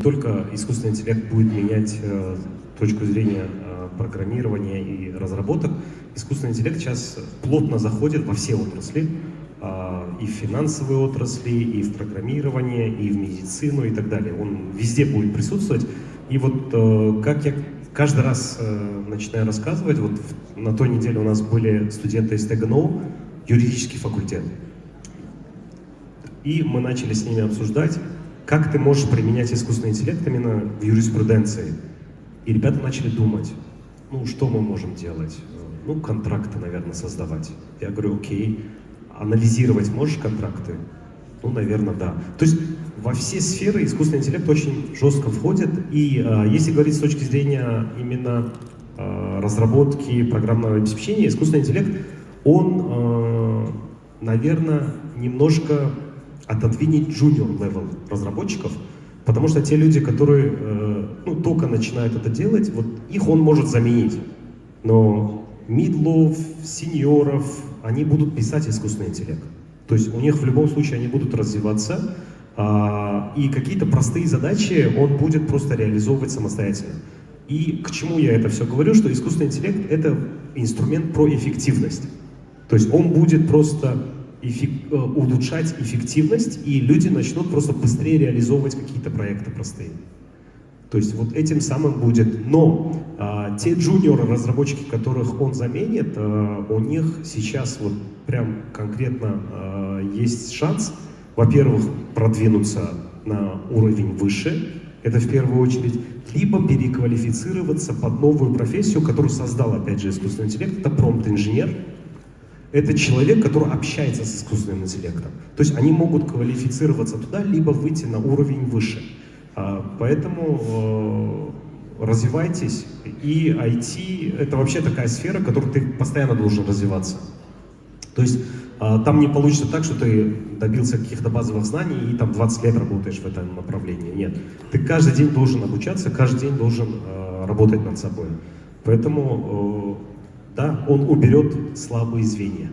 Только искусственный интеллект будет менять точку зрения программирования и разработок. Искусственный интеллект сейчас плотно заходит во все отрасли, и в финансовые отрасли, и в программирование, и в медицину, и так далее. Он везде будет присутствовать. И вот как я каждый раз начинаю рассказывать, вот на той неделе у нас были студенты из ТГНУ, юридический факультет. И мы начали с ними обсуждать, как ты можешь применять искусственный интеллект именно в юриспруденции. И ребята начали думать, ну, что мы можем делать? Ну, контракты, наверное, создавать. Я говорю, окей, анализировать можешь контракты? Ну, наверное, да. То есть во все сферы искусственный интеллект очень жестко входит. И если говорить с точки зрения именно разработки программного обеспечения, искусственный интеллект, он, наверное, немножко отодвинет junior-level разработчиков, потому что те люди, которые только начинают это делать, вот их он может заменить. Но мидлов, сеньоров, они будут писать искусственный интеллект. То есть у них в любом случае они будут развиваться, и какие-то простые задачи он будет просто реализовывать самостоятельно. И к чему я это все говорю, что искусственный интеллект — это инструмент про эффективность. То есть он будет просто улучшать эффективность, и люди начнут просто быстрее реализовывать какие-то проекты простые. То есть вот этим самым будет. Но те джуниор-разработчики, которых он заменит, у них сейчас вот прям конкретно есть шанс, во-первых, продвинуться на уровень выше, это в первую очередь, либо переквалифицироваться под новую профессию, которую создал, опять же, искусственный интеллект, это промпт-инженер. Это человек, который общается с искусственным интеллектом. То есть они могут квалифицироваться туда, либо выйти на уровень выше. Поэтому развивайтесь. И IT — это вообще такая сфера, в которой ты постоянно должен развиваться. То есть там не получится так, что ты добился каких-то базовых знаний и там 20 лет работаешь в этом направлении. Нет. Ты каждый день должен обучаться, каждый день должен работать над собой. Поэтому да, он уберет слабые звенья.